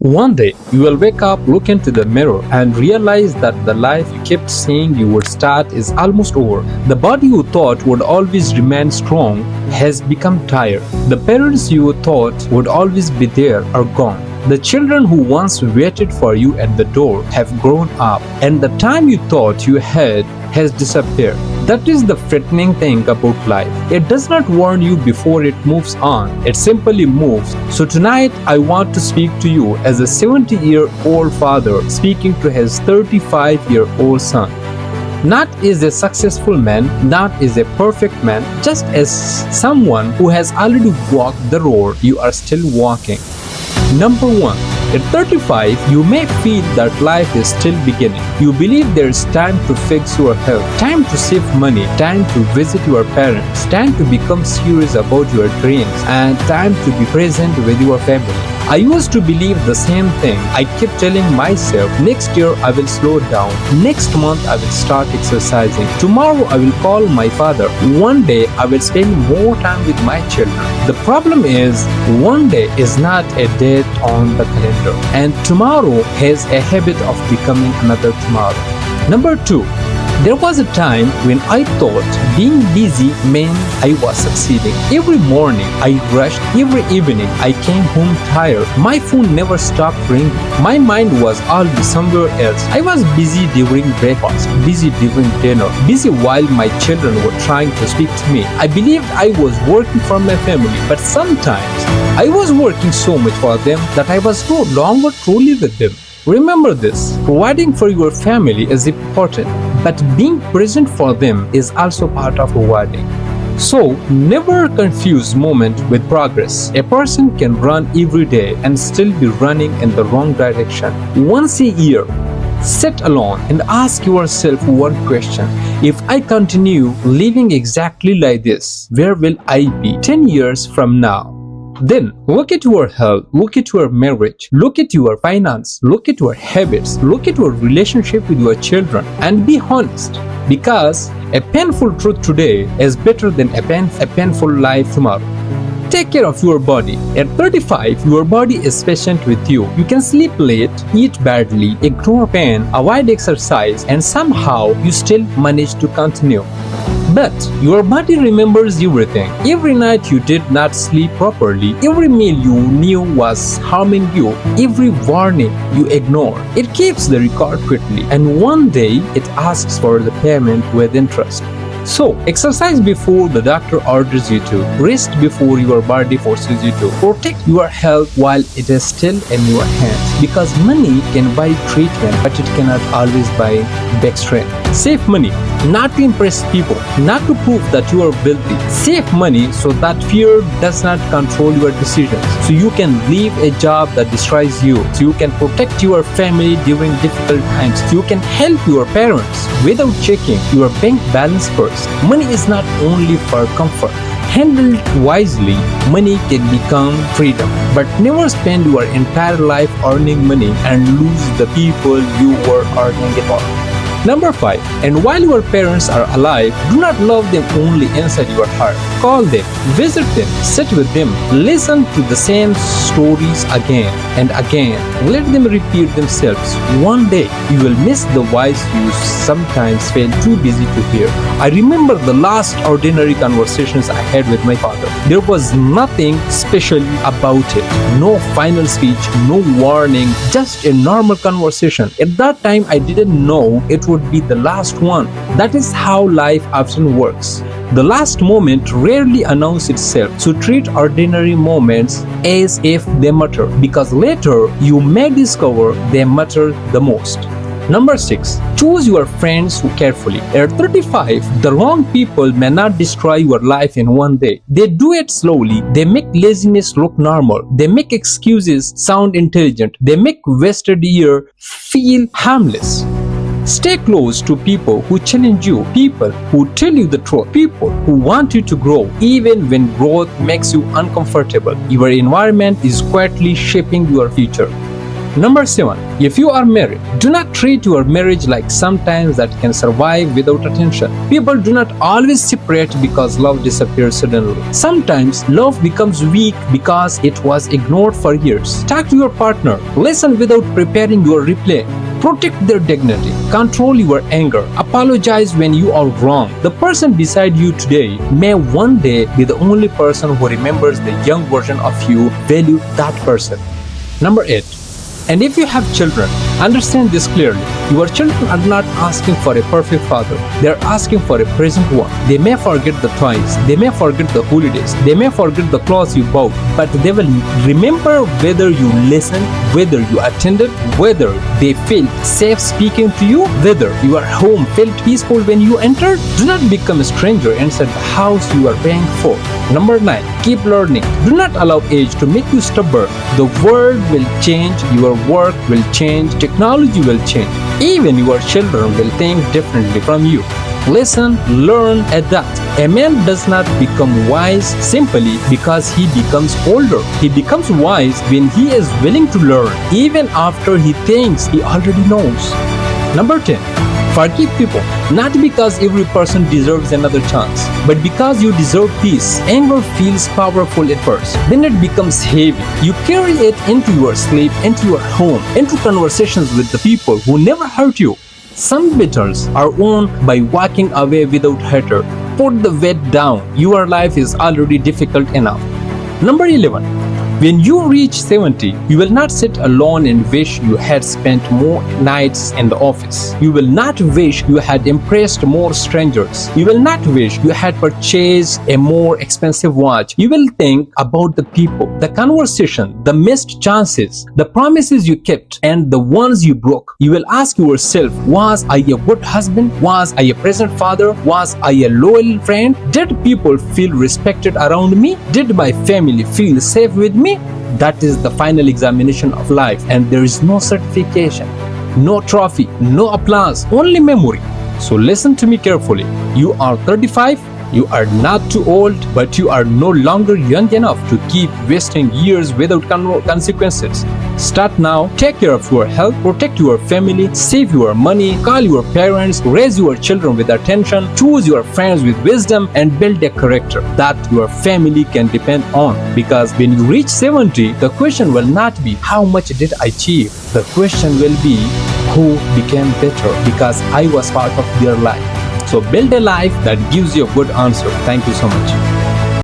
One day, you will wake up, look into the mirror, and realize that the life you kept saying you would start is almost over. The body you thought would always remain strong has become tired. The parents you thought would always be there are gone. The children who once waited for you at the door have grown up, and the time you thought you had has disappeared. That is the frightening thing about life. It does not warn you before it moves on. It simply moves. So tonight, I want to speak to you as a 70-year-old father speaking to his 35-year-old son. Not as a successful man, not as a perfect man, just as someone who has already walked the road you are still walking. Number 1. At 35, you may feel that life is still beginning. You believe there is time to fix your health, time to save money, time to visit your parents, time to become serious about your dreams, and time to be present with your family. I used to believe the same thing. I kept telling myself, next year I will slow down, next month I will start exercising, tomorrow I will call my father, one day I will spend more time with my children. The problem is, one day is not a date on the calendar, and tomorrow has a habit of becoming another tomorrow. Number 2. There was a time when I thought being busy meant I was succeeding. Every morning I rushed, every evening I came home tired. My phone never stopped ringing. My mind was always somewhere else. I was busy during breakfast, busy during dinner, busy while my children were trying to speak to me. I believed I was working for my family, but sometimes I was working so much for them that I was no longer truly with them. Remember this, providing for your family is important, but being present for them is also part of providing. So, never confuse moment with progress. A person can run every day and still be running in the wrong direction. Once a year, sit alone and ask yourself one question. If I continue living exactly like this, where will I be 10 years from now? Then look at your health, look at your marriage, look at your finance, look at your habits, look at your relationship with your children, and be honest. Because a painful truth today is better than a painful life tomorrow. Take care of your body. At 35, your body is patient with you. You can sleep late, eat badly, ignore pain, avoid exercise, and somehow you still manage to continue. But your body remembers everything. Every night you did not sleep properly, every meal you knew was harming you, every warning you ignored. It keeps the record quickly, and one day it asks for the payment with interest. So, exercise before the doctor orders you to. Rest before your body forces you to. Protect your health while it is still in your hands. Because money can buy treatment, but it cannot always buy back strength. Save money, not to impress people, not to prove that you are wealthy. Save money so that fear does not control your decisions. So you can leave a job that destroys you. So you can protect your family during difficult times. So you can help your parents without checking your bank balance first. Money is not only for comfort. Handled wisely, money can become freedom. But never spend your entire life earning money and lose the people you were earning it for. Number 5. And while your parents are alive, do not love them only inside your heart. Call them, visit them, sit with them, listen to the same stories again and again. Let them repeat themselves. One day, you will miss the voice you sometimes feel too busy to hear. I remember the last ordinary conversations I had with my father. There was nothing special about it. No final speech, no warning, just a normal conversation. At that time, I didn't know it would be the last one. That is how life often works. The last moment rarely announces itself, so treat ordinary moments as if they matter, because later you may discover they matter the most. Number 6. Choose your friends carefully. At 35, the wrong people may not destroy your life in one day. They do it slowly. They make laziness look normal. They make excuses sound intelligent. They make wasted year feel harmless. Stay close to people who challenge you, people who tell you the truth, people who want you to grow, even when growth makes you uncomfortable. Your environment is quietly shaping your future. Number 7. If you are married, do not treat your marriage like sometimes that can survive without attention. People do not always separate because love disappears suddenly. Sometimes love becomes weak because it was ignored for years. Talk to your partner. Listen without preparing your reply. Protect their dignity. Control your anger. Apologize when you are wrong. The person beside you today may one day be the only person who remembers the young version of you. Value that person. Number 8. And if you have children, understand this clearly. Your children are not asking for a perfect father. They are asking for a present one. They may forget the toys. They may forget the holidays. They may forget the clothes you bought. But they will remember whether you listened, whether you attended, whether they felt safe speaking to you, whether your home felt peaceful when you entered. Do not become a stranger inside the house you are paying for. Number 9. Keep learning. Do not allow age to make you stubborn. The world will change. Your work will change. Technology will change. Even your children will think differently from you. Listen, learn, adapt. A man does not become wise simply because he becomes older. He becomes wise when he is willing to learn, even after he thinks he already knows. Number 10. Forgive people, not because every person deserves another chance, but because you deserve peace. Anger feels powerful at first, then it becomes heavy. You carry it into your sleep, into your home, into conversations with the people who never hurt you. Some battles are won by walking away without hatred. Put the weight down. Your life is already difficult enough. Number 11. When you reach 70, you will not sit alone and wish you had spent more nights in the office. You will not wish you had impressed more strangers. You will not wish you had purchased a more expensive watch. You will think about the people, the conversation, the missed chances, the promises you kept, and the ones you broke. You will ask yourself, was I a good husband? Was I a present father? Was I a loyal friend? Did people feel respected around me? Did my family feel safe with me? That is the final examination of life, and there is no certification, no trophy, no applause, only memory. So listen to me carefully. You are 35. You are not too old, but you are no longer young enough to keep wasting years without consequences. Start now. Take care of your health, protect your family, save your money, call your parents, raise your children with attention, choose your friends with wisdom, and build a character that your family can depend on. Because when you reach 70, the question will not be how much did I achieve? The question will be who became better because I was part of their life. So build a life that gives you a good answer. Thank you so much.